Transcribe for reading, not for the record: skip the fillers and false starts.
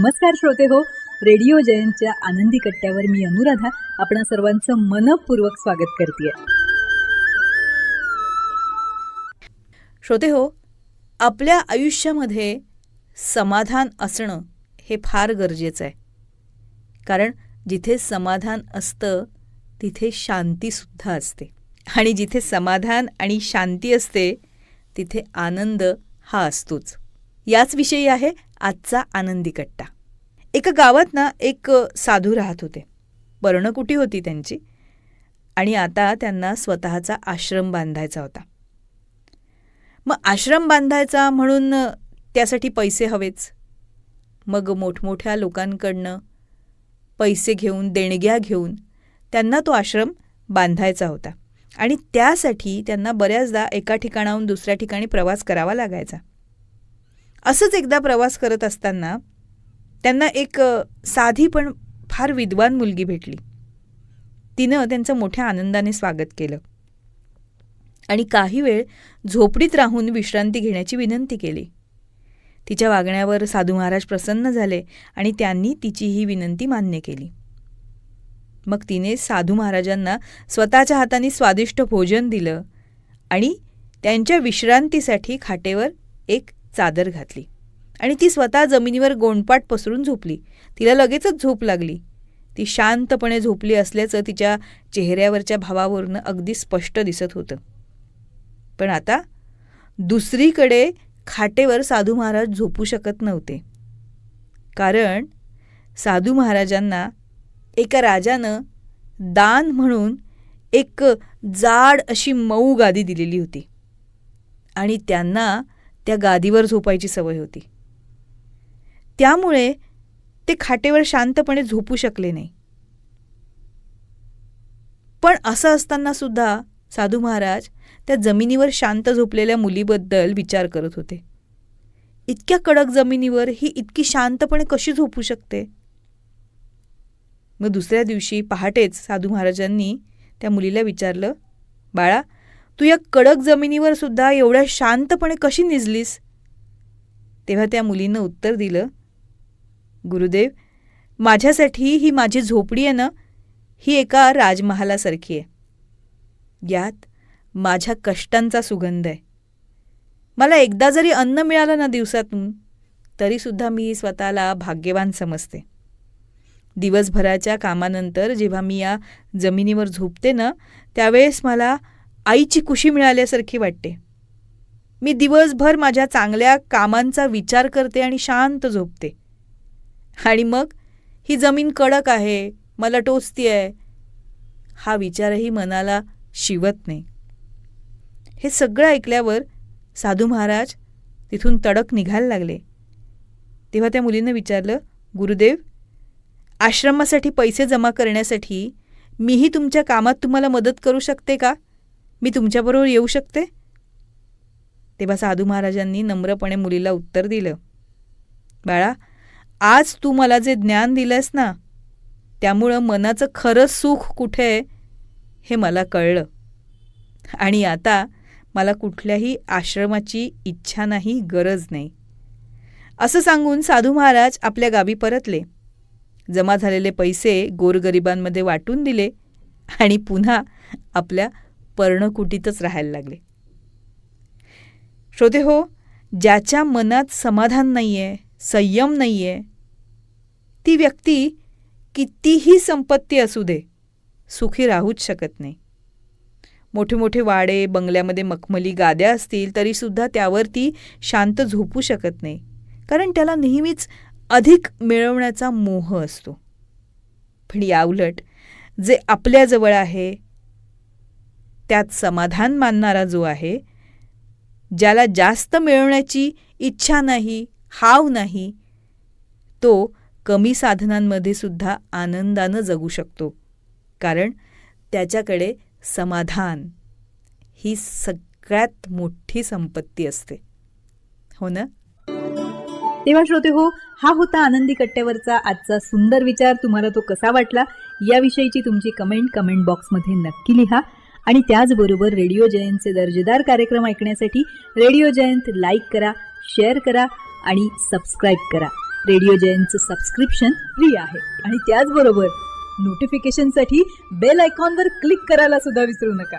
नमस्कार श्रोते हो, रेडिओ जयंतच्या आनंदी कट्ट्यावर मी अनुराधा आपणा सर्वांचं मनपूर्वक स्वागत करते. श्रोते हो, आपल्या आयुष्यामध्ये समाधान असणं हे फार गरजेचं आहे. कारण जिथे समाधान असतं तिथे शांतीसुद्धा असते, आणि जिथे समाधान आणि शांती असते तिथे आनंद हा असतोच. याच विषयी आहे आजचा आनंदी कट्टा. एका गावात ना एक साधू राहत होते. पर्णकुटी होती त्यांची, आणि आता त्यांना स्वतःचा आश्रम बांधायचा होता. मग आश्रम बांधायचा म्हणून त्यासाठी पैसे हवेच. मग मोठमोठ्या लोकांकडनं पैसे घेऊन, देणग्या घेऊन त्यांना तो आश्रम बांधायचा होता. आणि त्यासाठी त्यांना बऱ्याचदा एका ठिकाणाहून दुसऱ्या ठिकाणी प्रवास करावा लागायचा. असंच एकदा प्रवास करत असताना त्यांना एक साधी पण फार विद्वान मुलगी भेटली. तिनं त्यांचं मोठ्या आनंदाने स्वागत केलं आणि काही वेळ झोपडीत राहून विश्रांती घेण्याची विनंती केली. तिच्या वागण्यावर साधू महाराज प्रसन्न झाले आणि त्यांनी तिची ही विनंती मान्य केली. मग तिने साधू महाराजांना स्वतःच्या हाताने स्वादिष्ट भोजन दिलं आणि त्यांच्या विश्रांतीसाठी खाटेवर एक चादर घातली आणि ती स्वतः जमिनीवर गोंडपाट पसरून झोपली. तिला लगेचच झोप लागली. ती शांतपणे झोपली असल्याचं तिच्या चेहऱ्यावरच्या भावावरून अगदी स्पष्ट दिसत होतं. पण आता दुसरीकडे खाटेवर साधू महाराज झोपू शकत नव्हते. कारण साधू महाराजांना एका राजानं दान म्हणून एक जाड अशी मऊ गादी दिलेली होती आणि त्यांना त्या गादीवर झोपायची सवय होती. त्यामुळे ते खाटेवर शांतपणे झोपू शकले नाही. पण असं असताना सुद्धा साधू महाराज त्या जमिनीवर शांत झोपलेल्या मुलीबद्दल विचार करत होते. इतक्या कडक जमिनीवर ही इतकी शांतपणे कशी झोपू शकते? मग दुसऱ्या दिवशी पहाटेच साधू महाराजांनी त्या मुलीला विचारलं, बाळा, तू या कडक जमिनीवर सुद्धा एवढ्या शांतपणे कशी निजलीस? तेव्हा त्या मुलीनं उत्तर दिलं, गुरुदेव, माझ्यासाठी ही माझी झोपडी आहे ना, ही एका राजमहालासारखी आहे. यात माझ्या कष्टांचा सुगंध आहे. मला एकदा जरी अन्न मिळालं ना दिवसातून, तरीसुद्धा मी स्वतःला भाग्यवान समजते. दिवसभराच्या कामानंतर जेव्हा मी या जमिनीवर झोपते ना, त्यावेळेस मला आईची कुशी मिळाल्यासारखी वाटते. मी दिवसभर माझ्या चांगल्या कामांचा विचार करते आणि शांत झोपते. आणि मग ही जमीन कडक आहे, मला टोचती आहे, हा विचारही मनाला शिवत नाही. हे सगळं ऐकल्यावर साधू महाराज तिथून तडक निघायला लागले. तेव्हा त्या मुलीनं विचारलं, गुरुदेव, आश्रमासाठी पैसे जमा करण्यासाठी मीही तुमच्या कामात तुम्हाला मदत करू शकते का? मी तुमच्याबरोबर येऊ शकते? तेव्हा साधू महाराजांनी नम्रपणे मुलीला उत्तर दिलं, बाळा, आज तू मला जे ज्ञान दिलंस ना, त्यामुळं मनाचं खरं सुख कुठे आहे हे मला कळलं. आणि आता मला कुठल्याही आश्रमाची इच्छा नाही, गरज नाही. असं सांगून साधू महाराज आपल्या गावी परतले. जमा झालेले पैसे गोरगरिबांमध्ये वाटून दिले आणि पुन्हा आपल्या पर्णकुटीतच राहायला लागले. श्रोते हो, ज्याच्या मनात समाधान नाही आहे, संयम नाही आहे, ती व्यक्ती कितीही संपत्ती असू दे, सुखी राहूच शकत नाही. मोठे मोठे वाडे, बंगल्यामध्ये मखमली गाद्या असतील तरीसुद्धा त्यावर ती शांत झोपू शकत नाही. कारण त्याला नेहमीच अधिक मिळवण्याचा मोह असतो. पण याउलट जे आपल्याजवळ आहे, त्यात समाधान मानणारा जो आहे, ज्याला जास्त मिळवण्याची इच्छा नाही, हाव नाही, तो कमी साधनांमध्ये सुद्धा आनंदानं जगू शकतो. कारण त्याच्याकडे समाधान ही सगळ्यात मोठी संपत्ती असते. हो ना? तेव्हा श्रोते हो, हा होता आनंदी कट्ट्यावरचा आजचा सुंदर विचार. तुम्हाला तो कसा वाटला याविषयीची तुमची कमेंट बॉक्समध्ये नक्की लिहा. आणि त्याचबरोबर रेडिओ जयंतचे दर्जेदार कार्यक्रम ऐकण्यासाठी रेडिओ जयंत लाईक करा, शेअर करा आणि सबस्क्राईब करा. रेडिओ जयंतचं सबस्क्रिप्शन फ्री आहे आणि त्याचबरोबर नोटिफिकेशनसाठी बेल आयकॉनवर क्लिक करायला सुद्धा विसरू नका.